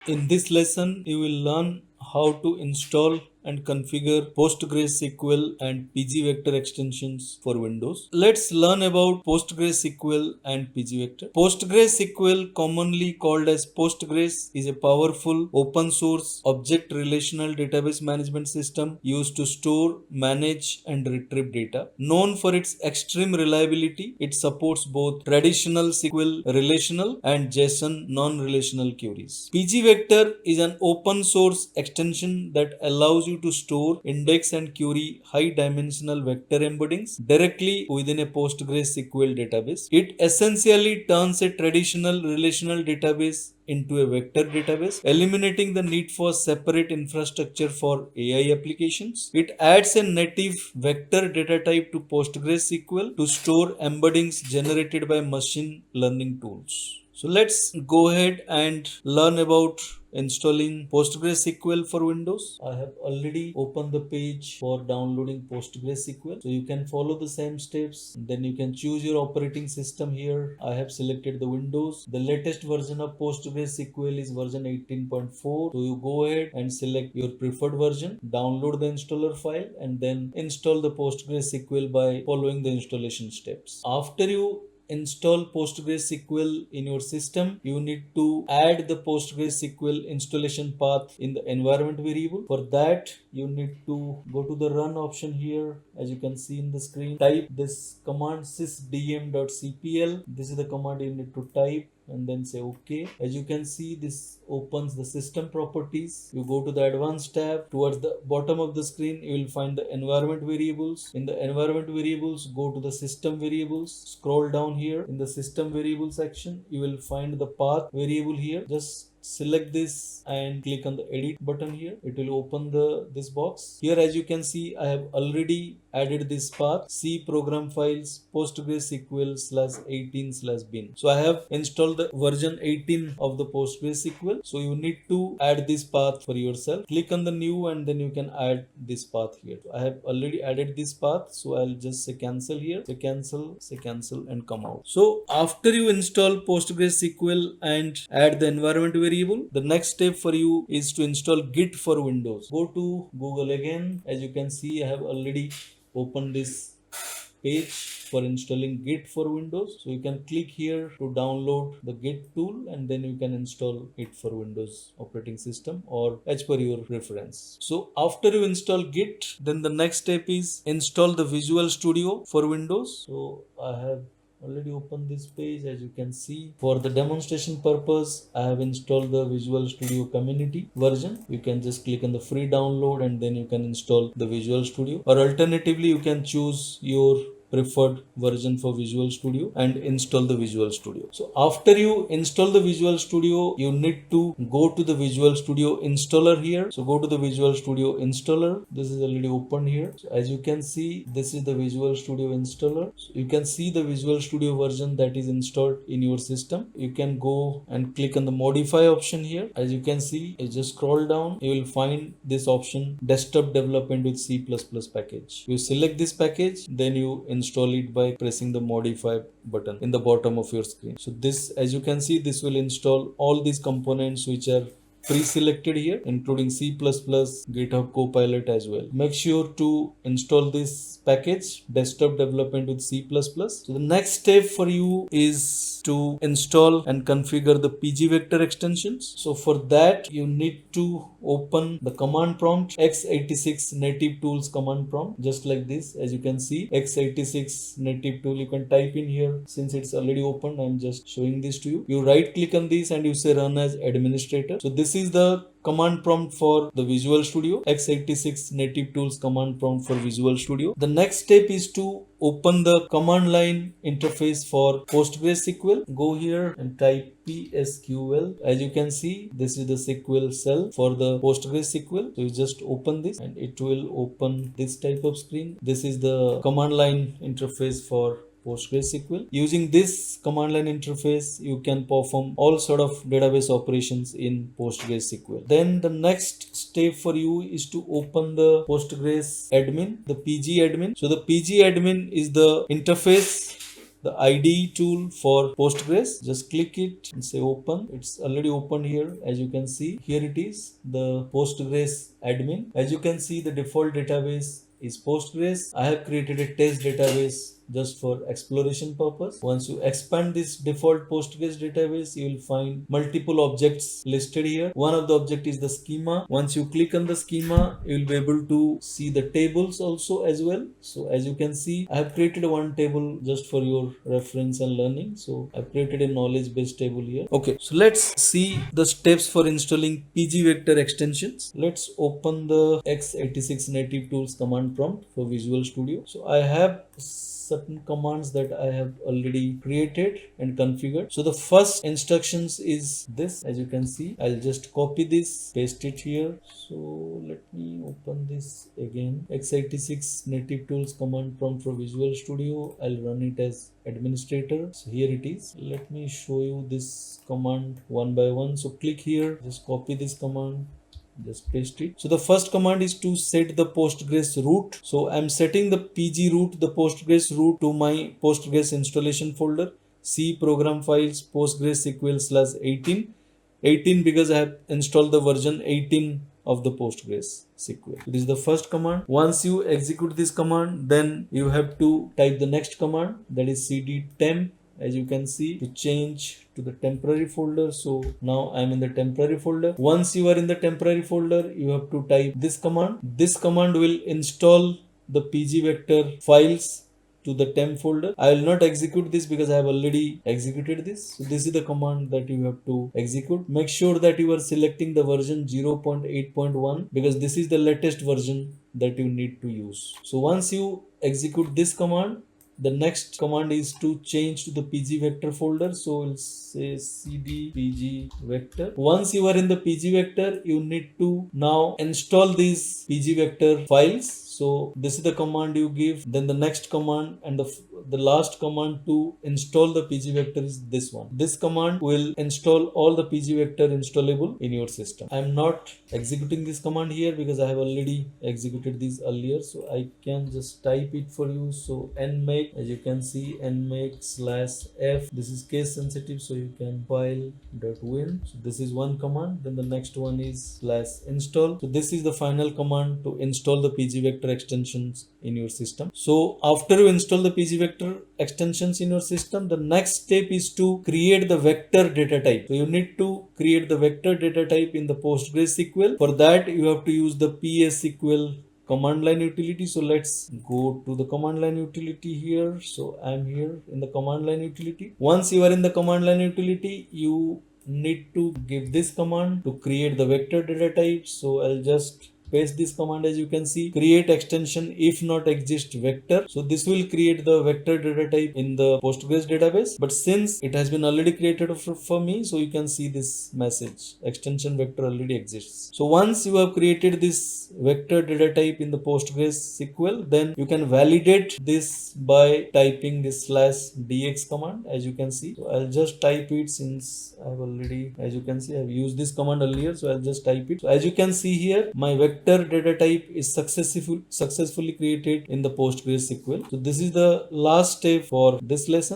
In this lesson, you will learn how to install and configure PostgreSQL and pgvector extensions for Windows. Let's learn about PostgreSQL and pgvector. PostgreSQL, commonly called as Postgres, is a powerful open source object relational database management system used to store, manage, and retrieve data. Known for its extreme reliability, it supports both traditional SQL relational and JSON non-relational queries. pgvector is an open source extension that allows you to store, index, and query high dimensional vector embeddings directly within a PostgreSQL database. It essentially turns a traditional relational database into a vector database, eliminating the need for separate infrastructure for AI applications. It adds a native vector data type to PostgreSQL to store embeddings generated by machine learning tools. So let's go ahead and learn about installing PostgreSQL for Windows. I have already opened the page for downloading PostgreSQL. So you can follow the same steps. Then you can choose your operating system here. I have selected the Windows. The latest version of PostgreSQL is version 18.4. So you go ahead and select your preferred version, download the installer file, and then install the PostgreSQL by following the installation steps. After you install PostgreSQL in your system, you need to add the PostgreSQL installation path in the environment variable. For that, you need to go to the run option here. As you can see in the screen, type this command sysdm.cpl. This is the command you need to type and then say OK. As you can see, this opens the system properties. You go to the advanced tab. Towards the bottom of the screen, you will find the environment variables. In the environment variables, go to the system variables. Scroll down here in the system variable section. You will find the path variable here. Just select this and click on the edit button here. It will open this box. Here, as you can see, I have already added this path, C program files PostgreSQL /18/bin. So I have installed the version 18 of the PostgreSQL. So you need to add this path for yourself. Click on the new and then you can add this path here. So I have already added this path. So I'll just say cancel here. Say cancel and come out. So after you install PostgreSQL and add the environment variable, the next step for you is to install Git for Windows. Go to Google again. As you can see, I have already opened this page for installing Git for Windows. So you can click here to download the Git tool and then you can install it for Windows operating system or as per your preference. So after you install Git, then the next step is install the Visual Studio for Windows. So I have already opened this page. As you can see, for the demonstration purpose, I have installed the Visual Studio community version. You can just click on the free download and then you can install the Visual Studio, or alternatively you can choose your preferred version for Visual Studio and install the Visual Studio. So after you install the Visual Studio, you need to go to the Visual Studio installer here. So go to the Visual Studio installer. This is already opened here. So as you can see, this is the Visual Studio installer. So you can see the Visual Studio version that is installed in your system. You can go and click on the modify option here. As you can see, you just scroll down, you will find this option, desktop development with C++ package. You select this package, then you install it by pressing the modify button in the bottom of your screen. So this, as you can see, this will install all these components which are pre-selected here, including C++, GitHub Copilot as well. Make sure to install this package, desktop development with C++. So the next step for you is to install and configure the pgvector extensions. So for that, you need to open the command prompt, x86 native tools command prompt, just like this. As you can see, x86 native tool, you can type in here. Since it's already opened, I'm just showing this to you. You right click on this and you say run as administrator. So this is the command prompt for the Visual Studio, x86 native tools command prompt for Visual Studio. The next step is to open the command line interface for PostgreSQL. Go here and type psql. As you can see, this is the SQL cell for the PostgreSQL. So you just open this and it will open this type of screen. This is the command line interface for PostgreSQL. Using this command line interface, you can perform all sort of database operations in PostgreSQL. Then the next step for you is to open the Postgres admin, the PG admin. So the PG admin is the interface the IDE tool for Postgres. Just click it and say open. It's already opened here. As you can see, here it is, the Postgres admin. As you can see, the default database is Postgres. I have created a test database just for exploration purpose. Once you expand this default Postgres database, you will find multiple objects listed here. One of the object is the schema. Once you click on the schema, you will be able to see the tables also as well. So as you can see, I have created one table just for your reference and learning. So I've created a knowledge based table here. Okay, so let's see the steps for installing pgvector extensions. Let's open the x86 native tools command prompt for Visual Studio. So I have certain commands that I have already created and configured. So the first instructions is this. As you can see, I'll just copy this, paste it here. So let me open this again. x86 native tools command prompt for Visual Studio. I'll run it as administrator. So here it is. Let me show you this command one by one. So click here, just copy this command, just paste it. So the first command is to set the Postgres root. So I'm setting the pg root, the Postgres root, to my Postgres installation folder. C program files PostgreSQL/18. 18 because I have installed the version 18 of the PostgreSQL. This is the first command. Once you execute this command, then you have to type the next command, that is cd temp. As you can see, to change to the temporary folder. So now I'm in the temporary folder. Once you are in the temporary folder, you have to type this command. This command will install the pgvector files to the temp folder. I will not execute this because I have already executed this. So this is the command that you have to execute. Make sure that you are selecting the version 0.8.1 because this is the latest version that you need to use. So once you execute this command, the next command is to change to the pgvector folder. So we'll say cd pgvector. Once you are in the pgvector, you need to now install these pgvector files. So this is the command you give. Then the next command and the last command to install the pgvector is this one. This command will install all the pgvector installable in your system. I am not executing this command here because I have already executed this earlier. So I can just type it for you. So nmake, as you can see, nmake/f. This is case sensitive, so you can file.win. So this is one command. Then the next one is /install. So this is the final command to install the pgvector extensions in your system. So after you install the pgvector extensions in your system, the next step is to create the vector data type. So you need to create the vector data type in the PostgreSQL. For that, you have to use the psql command line utility. So let's go to the command line utility here. So I'm here in the command line utility. Once you are in the command line utility, you need to give this command to create the vector data type. So I'll just paste this command. As you can see, create extension if not exist vector. So this will create the vector data type in the Postgres database, but since it has been already created for me, so you can see this message, extension vector already exists. So once you have created this vector data type in the PostgreSQL, then you can validate this by typing this /dx command. As you can see, so I'll just type it since I've already, as you can see, I've used this command earlier, so I'll just type it. So as you can see here, my vector data type is successfully created in the PostgreSQL. So this is the last step for this lesson.